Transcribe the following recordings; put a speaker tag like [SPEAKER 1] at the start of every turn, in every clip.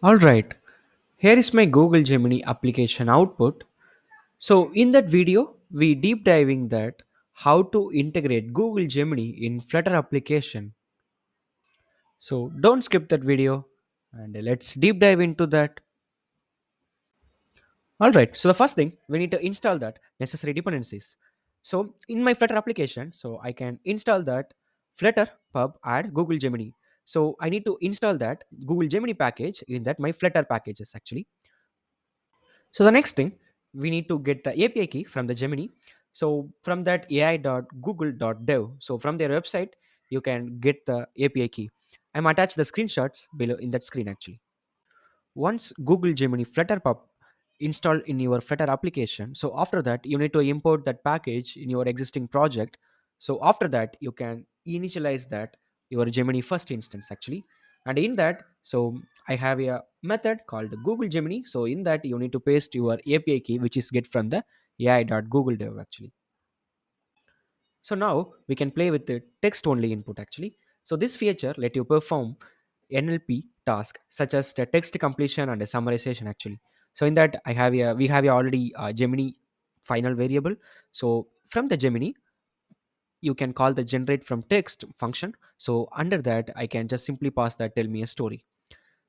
[SPEAKER 1] Alright, here is my Google Gemini application output. So in that video, we deep diving that how to integrate Google Gemini in Flutter application. So don't skip that video and let's deep dive into that. Alright, so the first thing we need to install that necessary dependencies. So in my Flutter application, so I can install that Flutter pub add Google Gemini. So I need to install that Google Gemini package in that my Flutter packages actually. So the next thing, we need to get the API key from the Gemini. So from that ai.google.dev, so from their website, you can get the API key. I'm attached the screenshots below in that screen actually. Once Google Gemini Flutter Pub installed in your Flutter application, so after that you need to import that package in your existing project. So after that you can initialize that your Gemini first instance actually. And in that, so I have a method called Google Gemini. So in that you need to paste your API key, which is get from the ai.google.dev actually. So now we can play with the text only input actually. So this feature let you perform NLP task such as the text completion and the summarization actually. So in that we have a already Gemini final variable. So from the Gemini you can call the generate from text function. So under that I can just simply pass that tell me a story.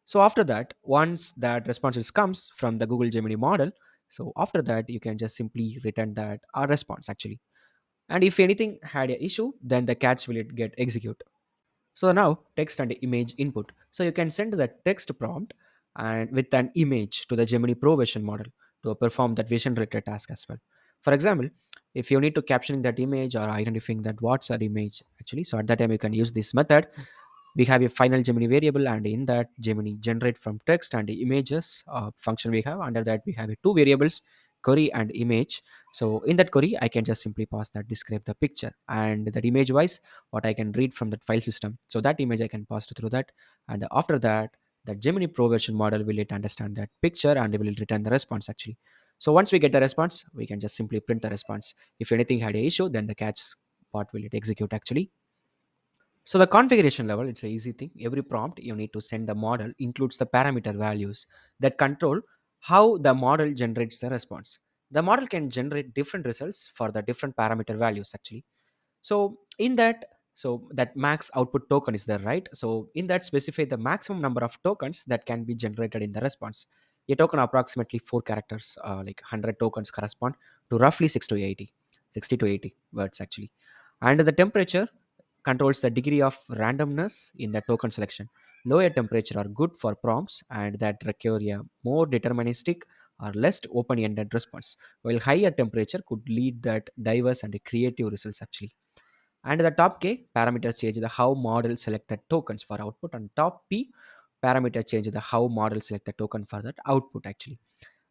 [SPEAKER 1] So after that, once that response comes from the Google Gemini model, so after that you can just simply return that our response actually. And if anything had a issue, then the catch will it get execute. So now text and image input. So you can send the text prompt and with an image to the Gemini Pro version model to perform that vision related task as well. For example, if you need to captioning that image or identifying that what's that image actually, so at that time you can use this method. We have a final Gemini variable, and in that Gemini generate from text and images function we have. Under that we have two variables, query and image. So in that query I can just simply pass that describe the picture and that image wise what I can read from that file system. So that image I can pass through that, and after that the Gemini Pro version model will it understand that picture and it will return the response actually. So once we get the response, we can just simply print the response. If anything had a issue, then the catch part will it execute actually. So the configuration level, it's an easy thing. Every prompt you need to send the model includes the parameter values that control how the model generates the response. The model can generate different results for the different parameter values actually. So in that, so that max output token is there, right? So in that specify the maximum number of tokens that can be generated in the response. A token approximately 4 characters, like 100 tokens correspond to roughly 6 to 80, 60 to 80 words actually. And the temperature controls the degree of randomness in the token selection. Lower temperature are good for prompts and that require a more deterministic or less open-ended response, while higher temperature could lead that diverse and creative results actually. And the top k parameters change the how model select the tokens for output, and top p parameter change the how model select the token for that output actually.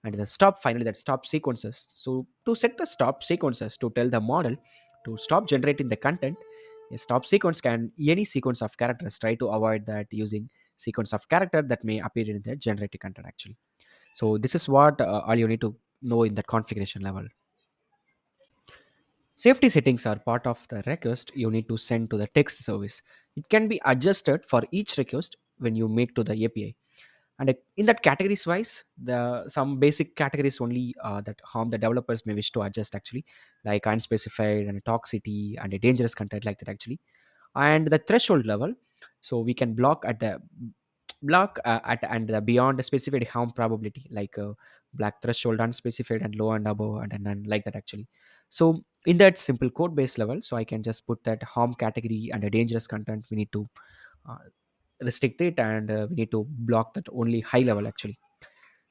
[SPEAKER 1] And the stop finally that stop sequences. So to set the stop sequences to tell the model to stop generating the content, a stop sequence can any sequence of characters. Try to avoid that using sequence of character that may appear in the generated content actually. So this is what all you need to know in that configuration level. Safety settings are part of the request you need to send to the text service. It can be adjusted for each request when you make to the API. And in that categories wise, the some basic categories only that harm the developers may wish to adjust actually, like unspecified and toxicity and a dangerous content like that actually. And the threshold level, so we can block at and the beyond the specified harm probability, like black threshold unspecified and low and above and none like that actually. So in that simple code base level, so I can just put that harm category and a dangerous content we need to uh, restrict it, and we need to block that only high level actually.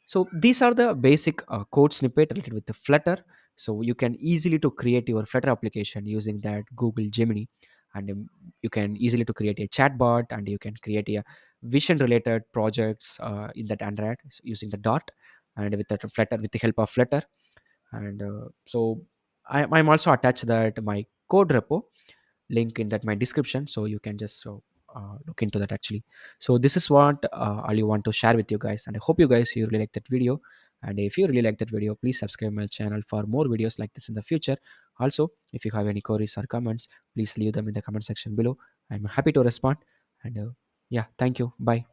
[SPEAKER 1] So these are the basic code snippet related with the Flutter. So you can easily to create your Flutter application using that Google Gemini, and you can easily to create a chatbot, and you can create a vision related projects in that Android using the dot and with that Flutter with the help of Flutter. And I'm also attached that my code repo link in that my description, so you can just look into that actually. So this is what all you want to share with you guys, and I hope you guys you really like that video. And if you really like that video, please subscribe my channel for more videos like this in the future. Also, if you have any queries or comments, please leave them in the comment section below. I'm happy to respond. And yeah, thank you, bye.